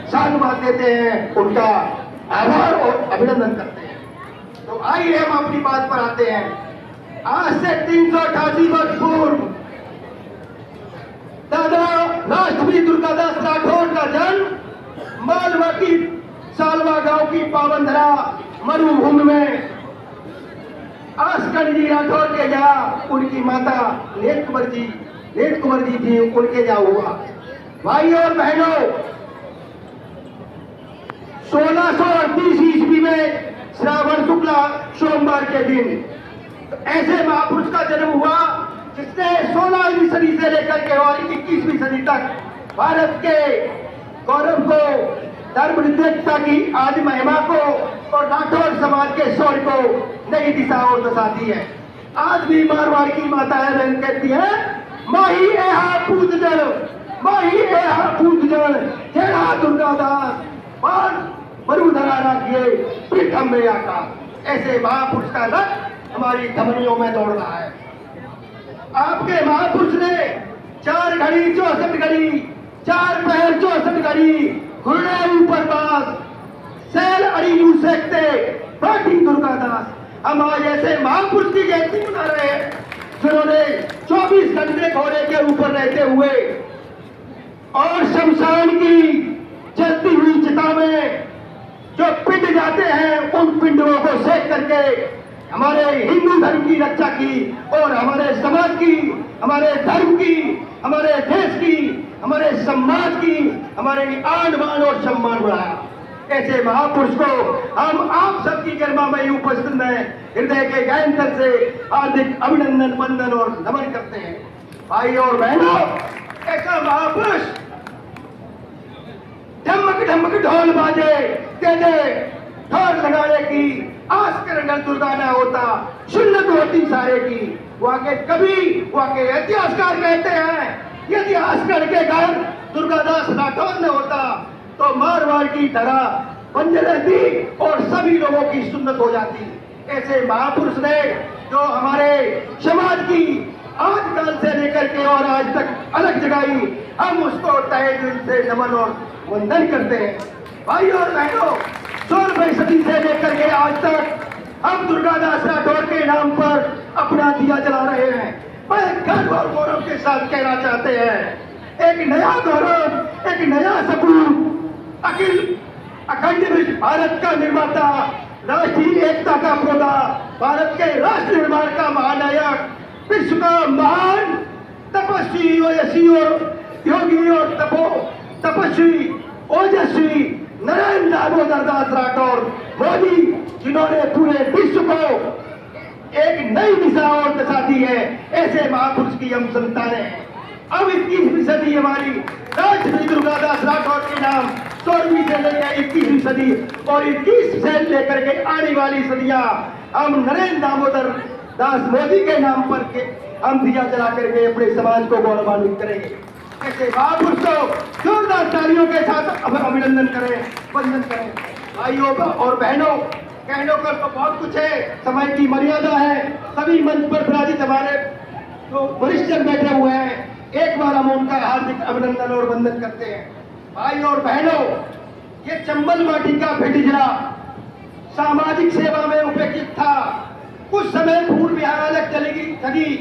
साधुवाद देते हैं, उनका आभार और अभिनंदन करते हैं। तो आइए हम अपनी बात पर आते हैं। आज से 388 वर्ष पूर्व दादा राष्ट्रपति दुर्गादास राठौर का जन्म मालवा की सालवा गांव की पावन धरा मरुभूमि में आस्कर जी राठौर के यहाँ उनकी माता नेत कुंवर जी थी, उनके यहाँ हुआ। भाई और बहनों, 1638 ईस्वी में श्रावण शुक्ला सोमवार के दिन ऐसे महापुरुष का जन्म हुआ जिसने 16वीं सदी से लेकर के और 21वीं सदी तक भारत के गौरव को, धर्मनिरपेक्षता की आदि महिमा को और राठौर समाज के शौर्य को नई दिशा और दशा दी है। आज भी मारवाड़ की माताएं बहन कहती है, माही एहा पूजन, माही एहा पूजन, जेड़ा दुर्गादास पान मरुधरा राखिए पीठम में आका। ऐसे महापुरुष का रक्त हमारी धमनियों में दौड़ रहा है। आपके महापुरुष ने 4 घड़ी 64 घड़ी, 4 पहर 64 घड़ी, घुरने ऊपर बास, सैल अड़ी यूं सेकते बाटी दुर्गादास। हम आज ऐसे महापुरुष की जयंती मना रहे हैं जिन्होंने 24 घंटे घोड़े के ऊपर रहते हुए और शमशान की जलती हुई चिता में जो पिंड जाते हैं उन पिंडों को सेक करके हमारे हिंदू धर्म की रक्षा की और हमारे समाज की, हमारे धर्म की, हमारे देश की, हमारे समाज की, हमारे आन बान और सम्मान बढ़ाया। ऐसे महापुरुष को हम आप सबकी गरिमामयी उपस्थित में हृदय के गहनतर से हार्दिक अभिनंदन, वंदन और नमन करते हैं। भाई और बहनों, ऐसा महापुरुष ढमक ढमक ढोल बाजे तेरे ढोल लगाने की आस करंगल दुर्गा न होता, सुन्नत होती सारे की। वाके कवि, वाके इतिहासकार कहते हैं, यदि आसकर के घर दुर्गादास राठौर न होता तो मारवाड़ की धरा बंजर रहती और सभी लोगों की सुन्नत हो जाती। ऐसे महापुरुष ने जो हमारे समाज की आजकल से लेकर के और आज तक अलग जगाई, हम उसको तहे दिल से नमन और वंदन करते हैं। भाई और बहनों, 16वीं सदी से लेकर के आज तक हम दुर्गादास राठौर के नाम पर अपना दिया जला रहे हैं। मैं गर्व और गौरव के साथ कहना चाहते हैं, एक नया गौरव, एक नया सपूत, अखिल अखंड विश्व भारत का निर्माता, राष्ट्रीय एकता का पौधा, भारत के राष्ट्र निर्माण का महानायक, विश्व का महान तपस्वी, ओजस्वी और योगी और तपस्वी ओजस्वी नरेंद्र दामोदर दास राठौर मोदी, जिन्होंने पूरे विश्व को एक नई दिशा और दशा दी है। ऐसे महापुरुष की हम संतानें हैं। अब 21वीं सदी हमारी राष्ट्रपति दुर्गादास राठौर के नाम 16वीं से लेकर 21वीं सदी और 21 से लेकर के आने वाली सदियां हम नरेंद्र दामोदर दास मोदी के नाम पर के हम दिया जला करके अपने समाज को गौरवान्वित करेंगे। ऐसे महापुरुष को जोरदार तालियों के साथ अभिनंदन करें, वंदन करें। भाइयों और बहनों, कहने पर तो बहुत कुछ है, समय की मर्यादा है। सभी मंच पर विराजित हमारे जो वरिष्ठ जन बैठे हुए हैं, एक बार हम उनका हार्दिक अभिनंदन और वंदन करते हैं। भाई और बहनों, ये चंबल माटी का भिटिजरा सामाजिक सेवा में उपेक्षित था। कुछ समय पूर्व यहाँ अलग चली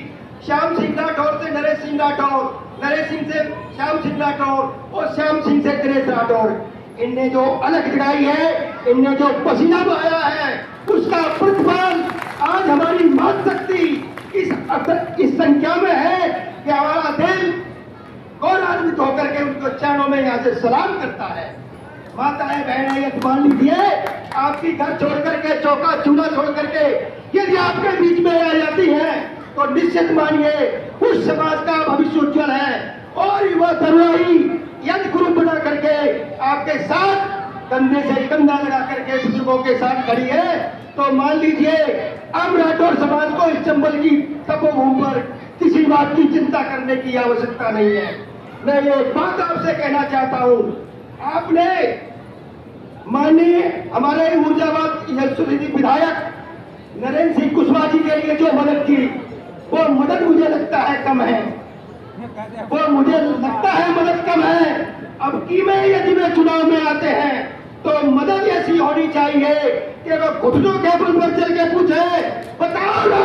श्याम सिंह राठौर से नरेश सिंह राठौर, नरेश सिंह से श्याम सिंह राठौर और श्याम सिंह से दिनेश राठौर। इनने जो अलग जगाई है, इनने जो पसीना बहाया है, उसका प्रतिफल आज हमारी मातृशक्ति इस संख्या में है कि हमारा दिल गौरवान्वित होकर के उनको चरणों में यहाँ से सलाम करता है। माताएं बहनें, ये मान लीजिए, आपकी घर छोड़ करके, चौका चूल्हा छोड़ करके यदि आपके बीच में आ जाती है तो निश्चित मानिए उस समाज का भविष्य उज्जवल है। और युवा तरुणाई यदि ग्रुप बना करके आपके साथ कंधे से कंधा लगा करके बुजुर्गों के साथ खड़ी है तो मान लीजिए अब राठौर समाज को इस चंबल की तपोभूमि पर किसी बात की चिंता करने की आवश्यकता नहीं है। मैं ये बात आपसे कहना चाहता हूँ, आपने माननीय हमारे ऊर्जावाद विधायक नरेंद्र सिंह कुशवाहा जी के लिए जो मदद की, वो मदद मुझे लगता है कम है, वो मुझे लगता है मदद कम है। अब की में यदि वे चुनाव में आते हैं तो मदद ऐसी होनी चाहिए कि वो घुटनों के बल पर चल के पूछे, बताओ ना